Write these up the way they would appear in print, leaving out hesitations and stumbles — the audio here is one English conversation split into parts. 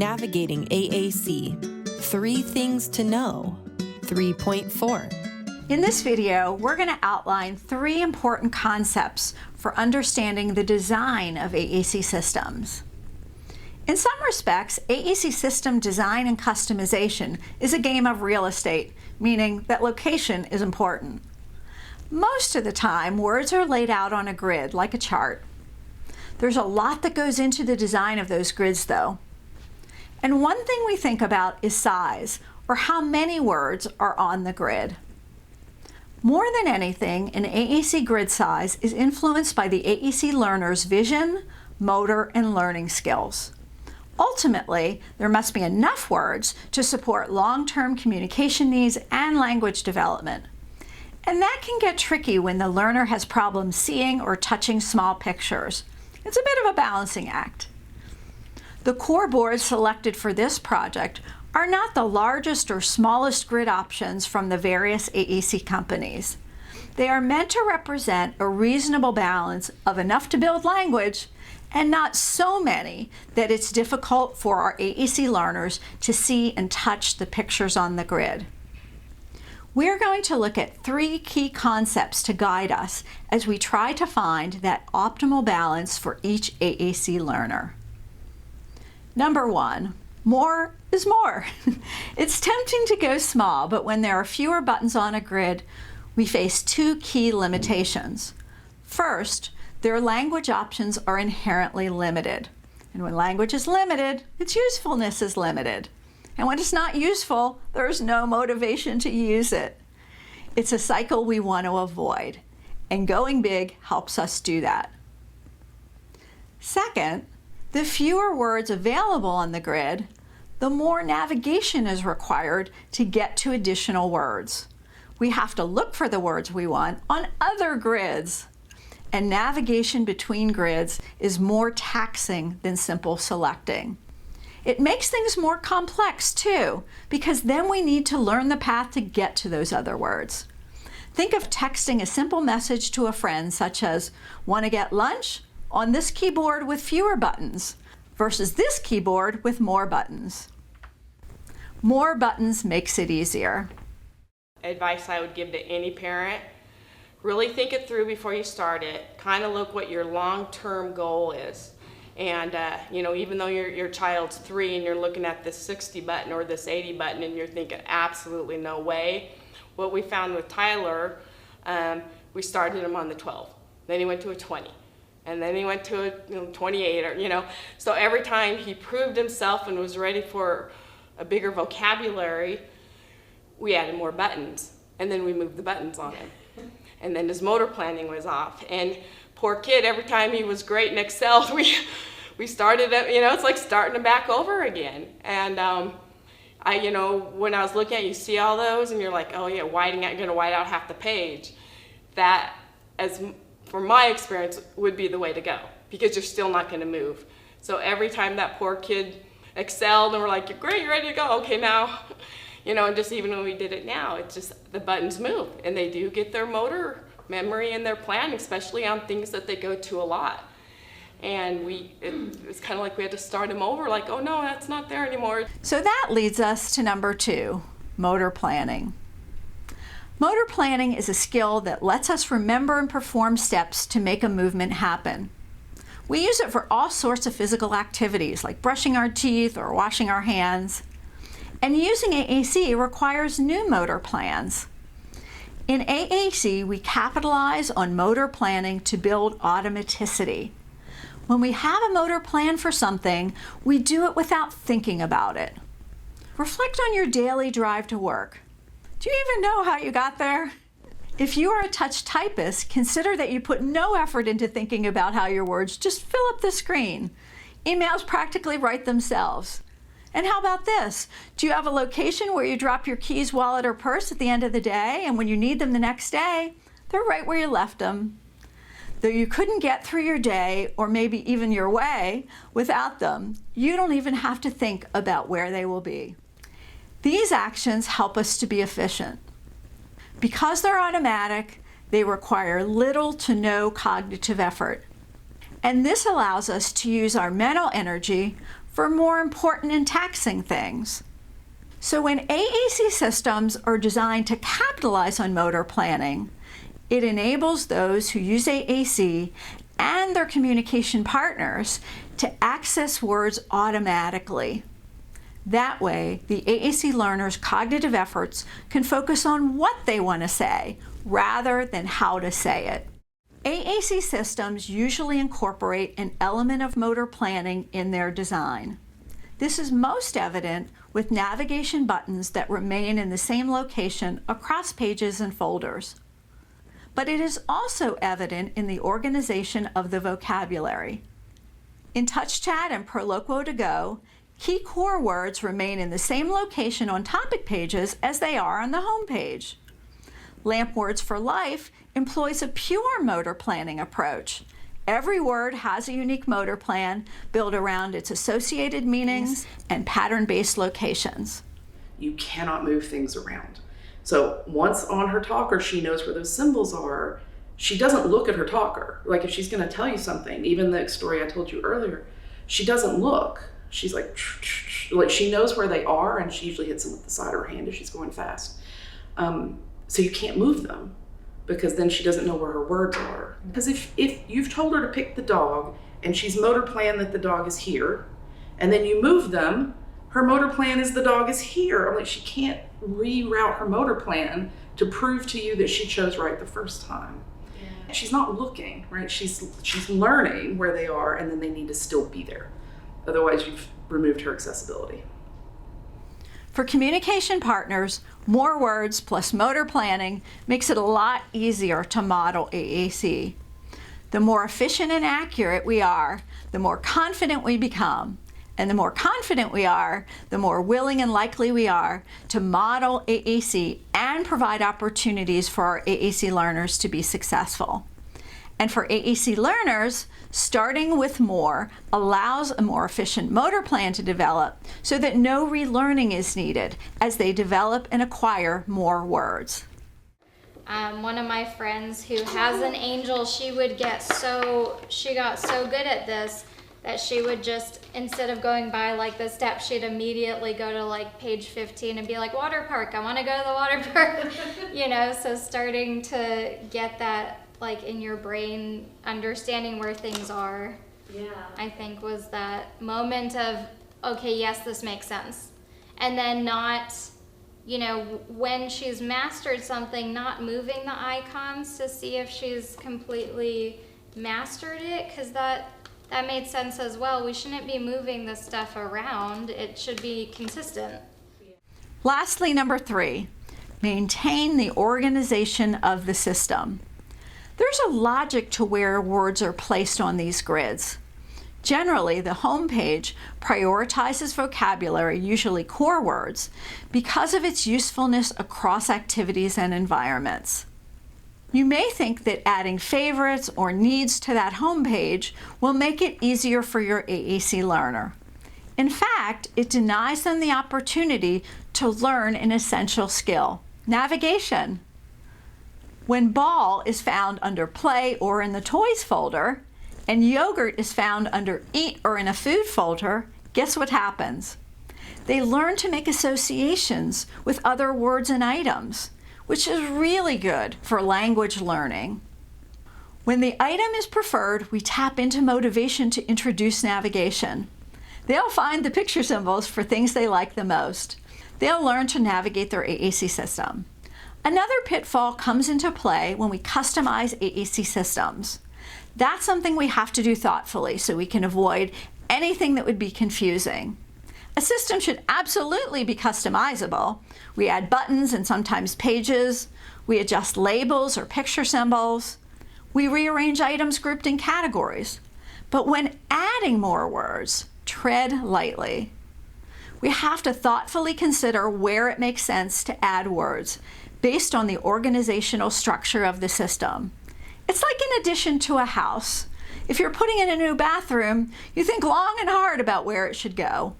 Navigating AAC, 3 Things to Know, 3.4. In this video, we're going to outline 3 important concepts for understanding the design of AAC systems. In some respects, AAC system design and customization is a game of real estate, meaning that location is important. Most of the time, words are laid out on a grid, like a chart. There's a lot that goes into the design of those grids, though. And one thing we think about is size, or how many words are on the grid. More than anything, an AAC grid size is influenced by the AAC learner's vision, motor, and learning skills. Ultimately, there must be enough words to support long-term communication needs and language development. And that can get tricky when the learner has problems seeing or touching small pictures. It's a bit of a balancing act. The core boards selected for this project are not the largest or smallest grid options from the various AAC companies. They are meant to represent a reasonable balance of enough to build language and not so many that it's difficult for our AAC learners to see and touch the pictures on the grid. We're going to look at 3 key concepts to guide us as we try to find that optimal balance for each AAC learner. Number 1, more is more. It's tempting to go small, but when there are fewer buttons on a grid, we face 2 key limitations. First, their language options are inherently limited. And when language is limited, its usefulness is limited. And when it's not useful, there's no motivation to use it. It's a cycle we want to avoid, and going big helps us do that. Second, the fewer words available on the grid, the more navigation is required to get to additional words. We have to look for the words we want on other grids, and navigation between grids is more taxing than simple selecting. It makes things more complex too, because then we need to learn the path to get to those other words. Think of texting a simple message to a friend such as, "Want to get lunch?" on this keyboard with fewer buttons versus this keyboard with more buttons. More buttons makes it easier. Advice I would give to any parent, really think it through before you start it. Kind of look what your long-term goal is. And even though your child's 3 and you're looking at this 60 button or this 80 button and you're thinking absolutely no way, what we found with Tyler, we started him on the 12. Then he went to a 20. And then he went to a 28 So every time he proved himself and was ready for a bigger vocabulary, we added more buttons. And then we moved the buttons on him. And then his motor planning was off. And poor kid, every time he was great in Excel, we started, it's like starting to back over again. And when I was looking at, you see all those, and you're like, oh yeah, going to white out half the page. That, from my experience, would be the way to go, because you're still not going to move. So every time that poor kid excelled, and we're like, you're great, you're ready to go. Okay, now, and just even when we did it now, it's just the buttons move, and they do get their motor memory and their planning, especially on things that they go to a lot. And it's kind of like we had to start them over, like, oh no, that's not there anymore. So that leads us to number 2, motor planning. Motor planning is a skill that lets us remember and perform steps to make a movement happen. We use it for all sorts of physical activities, like brushing our teeth or washing our hands. And using AAC requires new motor plans. In AAC, we capitalize on motor planning to build automaticity. When we have a motor plan for something, we do it without thinking about it. Reflect on your daily drive to work. Do you even know how you got there? If you are a touch typist, consider that you put no effort into thinking about how your words just fill up the screen. Emails practically write themselves. And how about this? Do you have a location where you drop your keys, wallet, or purse at the end of the day, and when you need them the next day, they're right where you left them? Though you couldn't get through your day, or maybe even your way, without them, you don't even have to think about where they will be. These actions help us to be efficient. Because they're automatic, they require little to no cognitive effort. And this allows us to use our mental energy for more important and taxing things. So when AAC systems are designed to capitalize on motor planning, it enables those who use AAC and their communication partners to access words automatically. That way, the AAC learner's cognitive efforts can focus on what they want to say rather than how to say it. AAC systems usually incorporate an element of motor planning in their design. This is most evident with navigation buttons that remain in the same location across pages and folders. But it is also evident in the organization of the vocabulary. In TouchChat and ProLoquo2Go, key core words remain in the same location on topic pages as they are on the home page. Lamp Words for Life employs a pure motor planning approach. Every word has a unique motor plan built around its associated meanings and pattern-based locations. You cannot move things around. So once on her talker, she knows where those symbols are. She doesn't look at her talker. Like if she's going to tell you something, even the story I told you earlier, she doesn't look. She's like she knows where they are, and she usually hits them with the side of her hand if she's going fast. So you can't move them, because then she doesn't know where her words are. Because if you've told her to pick the dog and she's motor planned that the dog is here, and then you move them, her motor plan is the dog is here. I'm like, she can't reroute her motor plan to prove to you that she chose right the first time. Yeah. She's not looking, right? She's learning where they are, and then they need to still be there. Otherwise, you've removed her accessibility. For communication partners, more words plus motor planning makes it a lot easier to model AAC. The more efficient and accurate we are, the more confident we become. And the more confident we are, the more willing and likely we are to model AAC and provide opportunities for our AAC learners to be successful. And for AAC learners, starting with more allows a more efficient motor plan to develop so that no relearning is needed as they develop and acquire more words. One of my friends who has an angel, she got so good at this that she would just, instead of going by like the steps, she'd immediately go to like page 15 and be like, water park, I want to go to the water park. So starting to get that like in your brain, understanding where things are, I think was that moment of, okay, yes, this makes sense. And then not, when she's mastered something, not moving the icons to see if she's completely mastered it, because that made sense as well. We shouldn't be moving this stuff around. It should be consistent. Lastly, number 3, maintain the organization of the system. There's a logic to where words are placed on these grids. Generally, the home page prioritizes vocabulary, usually core words, because of its usefulness across activities and environments. You may think that adding favorites or needs to that home page will make it easier for your AAC learner. In fact, it denies them the opportunity to learn an essential skill, navigation. When ball is found under play or in the toys folder, and yogurt is found under eat or in a food folder, guess what happens? They learn to make associations with other words and items, which is really good for language learning. When the item is preferred, we tap into motivation to introduce navigation. They'll find the picture symbols for things they like the most. They'll learn to navigate their AAC system. Another pitfall comes into play when we customize AAC systems. That's something we have to do thoughtfully so we can avoid anything that would be confusing. A system should absolutely be customizable. We add buttons and sometimes pages. We adjust labels or picture symbols. We rearrange items grouped in categories. But when adding more words, tread lightly. We have to thoughtfully consider where it makes sense to add words based on the organizational structure of the system. It's like an addition to a house. If you're putting in a new bathroom, you think long and hard about where it should go.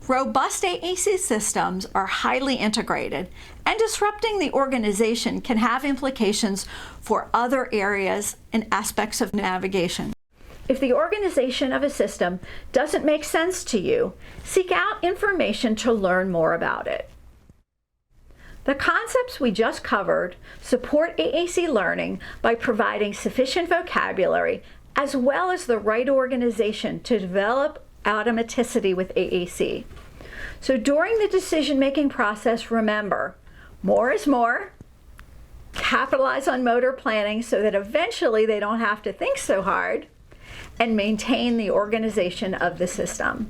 Robust AAC systems are highly integrated, and disrupting the organization can have implications for other areas and aspects of navigation. If the organization of a system doesn't make sense to you, seek out information to learn more about it. The concepts we just covered support AAC learning by providing sufficient vocabulary as well as the right organization to develop automaticity with AAC. So during the decision-making process, remember, more is more. Capitalize on motor planning so that eventually they don't have to think so hard, and maintain the organization of the system.